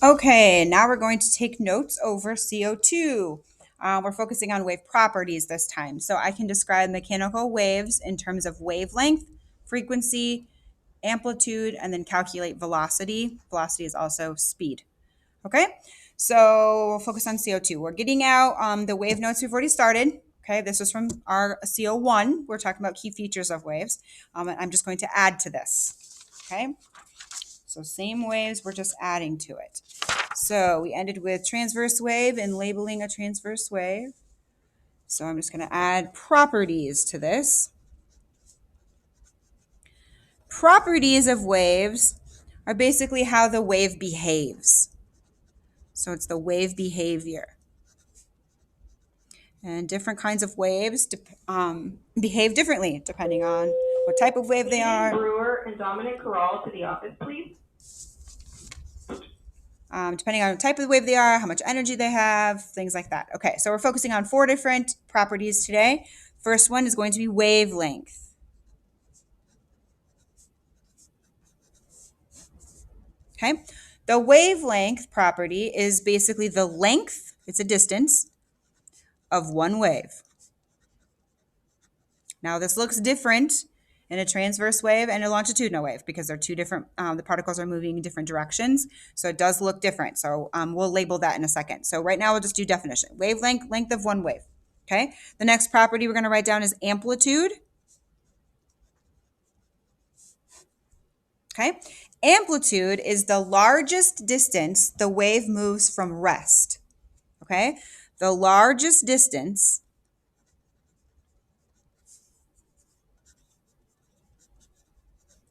Okay, now we're going to take notes over CO2. We're focusing on wave properties this time. So I can describe mechanical waves in terms of wavelength, frequency, amplitude, and then calculate velocity. Velocity is also speed. Okay, so we'll focus on CO2. We're getting out the wave notes we've already started. Okay, this is from our CO1. We're talking about key features of waves. And I'm just going to add to this. Okay, so same waves, we're just adding to it. So we ended with transverse wave and labeling a transverse wave. So I'm just going to add properties to this. Properties of waves are basically how the wave behaves. So it's the wave behavior. And different kinds of waves behave differently depending on what type of wave they are. Brewer and Dominic Corral to the office, please. Depending on the type of wave they are, how much energy they have, things like that. Okay, so we're focusing on 4 different properties today. First one is going to be wavelength. Okay, the wavelength property is basically the length, it's a distance, of one wave. Now this looks different in a transverse wave and a longitudinal wave because they're two different, the particles are moving in different directions. So it does look different. So we'll label that in a second. So right now we'll just do definition. Wavelength, length of one wave. Okay. The next property we're going to write down is amplitude. Okay. Amplitude is the largest distance the wave moves from rest. Okay. The largest distance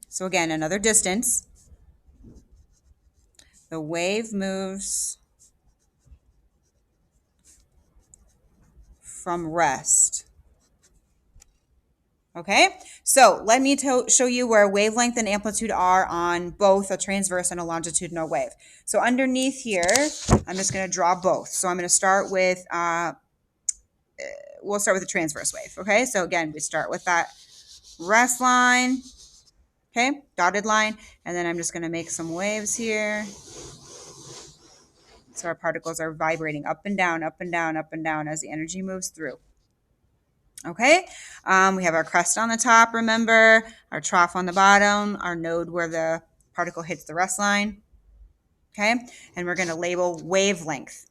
so again, another distance. The wave moves from rest. Okay, so let me show you where wavelength and amplitude are on both a transverse and a longitudinal wave. So underneath here, I'm just going to draw both. So I'm going to start with, we'll start with the transverse wave. Okay, so again, we start with that rest line, okay, dotted line, and then I'm just going to make some waves here. So our particles are vibrating up and down, up and down, up and down as the energy moves through. Okay, we have our crest on the top, remember, our trough on the bottom, our node where the particle hits the rest line. Okay, and we're going to label wavelength.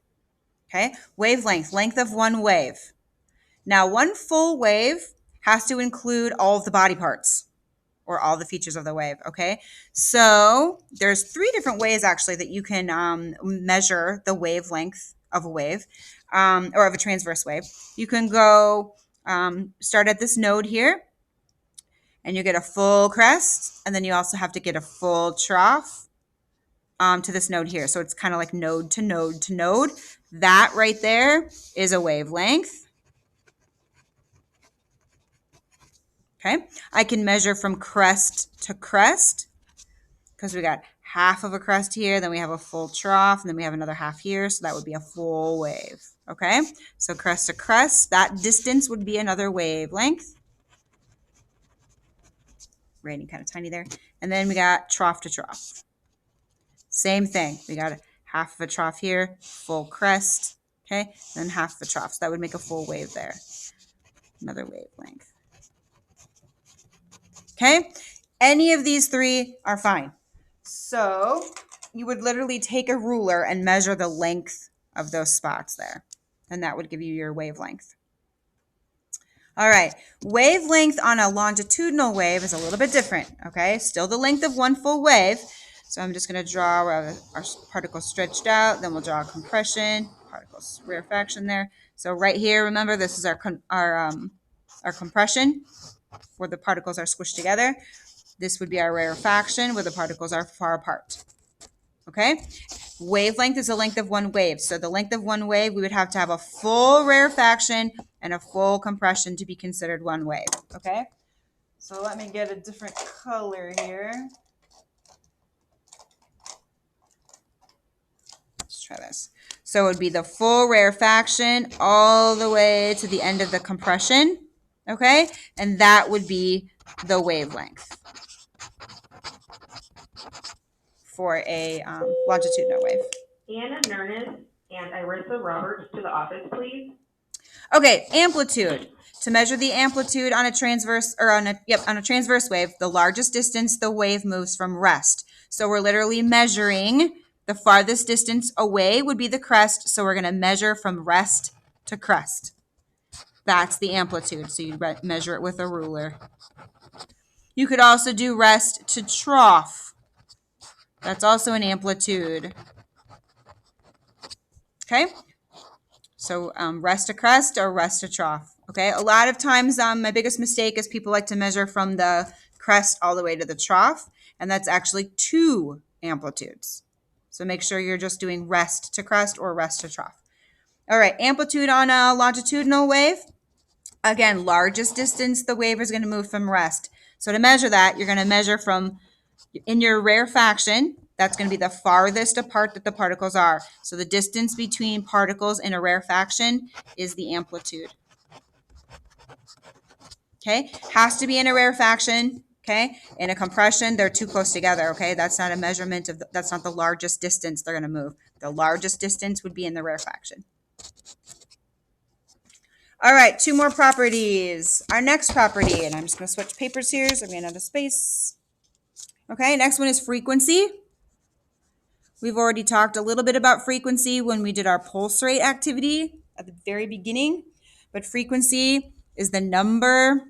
Okay, wavelength, length of one wave. Now, one full wave has to include all of the body parts or all the features of the wave. Okay, so there's 3 different ways actually that you can measure the wavelength of a wave or of a transverse wave. You can go start at this node here and you get a full crest, and then you also have to get a full trough to this node here. So it's kind of like node to node to node. That right there is a wavelength. Okay, I can measure from crest to crest because we got half of a crest here, then we have a full trough, and then we have another half here, so that would be a full wave. Okay, so crest to crest, that distance would be another wavelength. Writing kind of tiny there. And then we got trough to trough. Same thing. We got half of a trough here, full crest, okay, then half of a trough. So that would make a full wave there. Another wavelength. Okay, any of these 3 are fine. So you would literally take a ruler and measure the length of those spots there, and that would give you your wavelength. All right, wavelength on a longitudinal wave is a little bit different, okay? Still the length of one full wave. So I'm just going to draw our particles stretched out, then we'll draw a compression, particles rarefaction there. So right here, remember, this is our compression, where the particles are squished together. This would be our rarefaction, where the particles are far apart. Okay? Wavelength is the length of one wave. So the length of one wave, we would have to have a full rarefaction and a full compression to be considered one wave. Okay? So let me get a different color here. Let's try this. So it would be the full rarefaction all the way to the end of the compression. Okay? And that would be the wavelength for a longitudinal wave. Anna Nernest and Irissa Roberts to the office, please. Okay, amplitude. To measure the amplitude on a transverse or on a transverse wave, the largest distance the wave moves from rest. So we're literally measuring the farthest distance away would be the crest. So we're going to measure from rest to crest. That's the amplitude. So you measure it with a ruler. You could also do rest to trough. That's also an amplitude. Okay. So rest to crest or rest to trough. Okay. A lot of times, my biggest mistake is people like to measure from the crest all the way to the trough, and that's actually 2 amplitudes. So make sure you're just doing rest to crest or rest to trough. All right. Amplitude on a longitudinal wave. Again, largest distance the wave is going to move from rest. So to measure that, you're going to measure from, in your rarefaction, that's going to be the farthest apart that the particles are. So the distance between particles in a rarefaction is the amplitude. Okay, has to be in a rarefaction. Okay, in a compression, they're too close together. Okay, that's not a measurement of, that's not the largest distance they're going to move. The largest distance would be in the rarefaction. All right, 2 more properties. Our next property, and I'm just going to switch papers here so I'm going out of space. Okay, next one is frequency. We've already talked a little bit about frequency when we did our pulse rate activity at the very beginning, but frequency is the number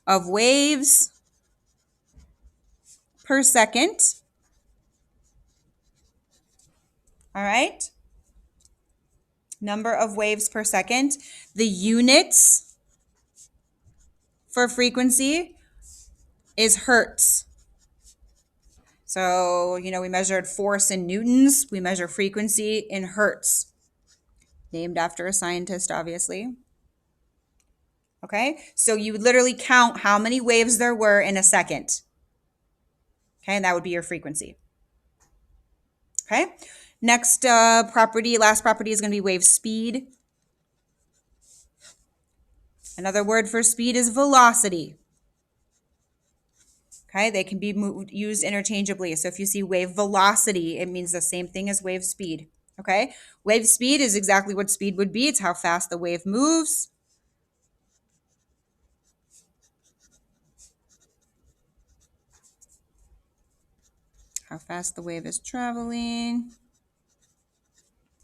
of waves per second. All right. Number of waves per second. The units for frequency is hertz. So, we measured force in newtons. We measure frequency in hertz. Named after a scientist, obviously. Okay, so you would literally count how many waves there were in a second. Okay, and that would be your frequency. Okay, next last property is going to be wave speed. Another word for speed is velocity. Okay, they can be used interchangeably. So if you see wave velocity, it means the same thing as wave speed. Okay, wave speed is exactly what speed would be. It's how fast the wave moves. How fast the wave is traveling.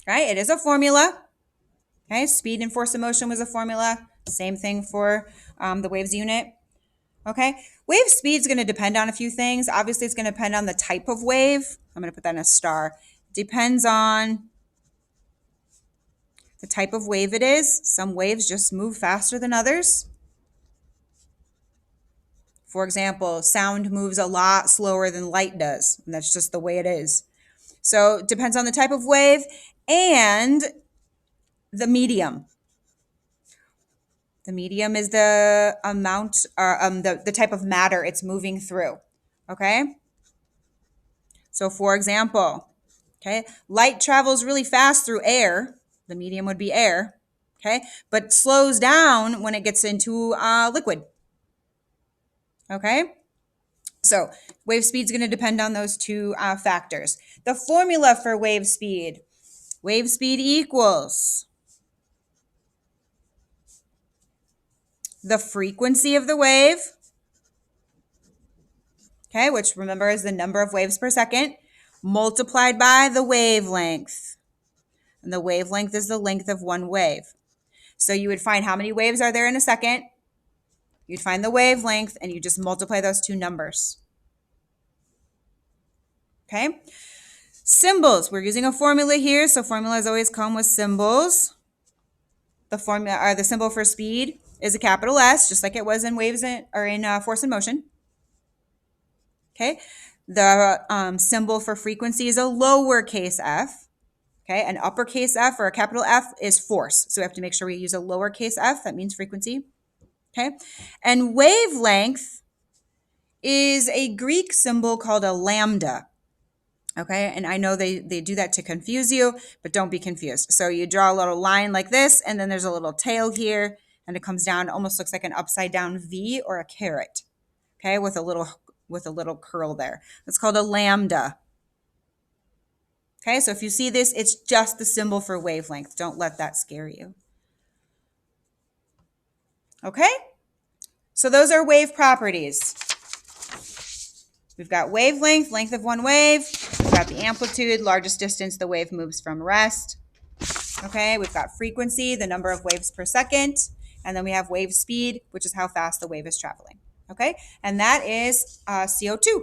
Right, it is a formula. Okay, speed and force of motion was a formula. Same thing for the waves unit. Okay, wave speed is going to depend on a few things. Obviously, it's going to depend on the type of wave. I'm going to put that in a star. Depends on the type of wave it is. Some waves just move faster than others. For example, sound moves a lot slower than light does, and that's just the way it is. So it depends on the type of wave and the medium. The medium is the amount, or the type of matter it's moving through. Okay. So for example, okay, light travels really fast through air. The medium would be air. Okay, but slows down when it gets into liquid. Okay. So wave speed is going to depend on those 2 factors. The formula for wave speed equals the frequency of the wave, okay, which remember is the number of waves per second, multiplied by the wavelength. And the wavelength is the length of one wave. So you would find how many waves are there in a second. You'd find the wavelength, and you just multiply those 2 numbers. Okay. Symbols. We're using a formula here, so formulas always come with symbols. The formula, or the symbol for speed, is a capital S, just like it was in waves or in force and motion. Okay. The symbol for frequency is a lowercase f. Okay, an uppercase F or a capital F is force. So we have to make sure we use a lowercase f. That means frequency. Okay, and wavelength is a Greek symbol called a lambda. Okay, and I know they do that to confuse you, but don't be confused. So you draw a little line like this, and then there's a little tail here, and it comes down, almost looks like an upside down V or a caret. Okay, with a little curl there. It's called a lambda. Okay, so if you see this, it's just the symbol for wavelength. Don't let that scare you. Okay, so those are wave properties. We've got wavelength, length of one wave. We've got the amplitude, largest distance the wave moves from rest. Okay, we've got frequency, the number of waves per second. And then we have wave speed, which is how fast the wave is traveling. Okay, and that is CO2.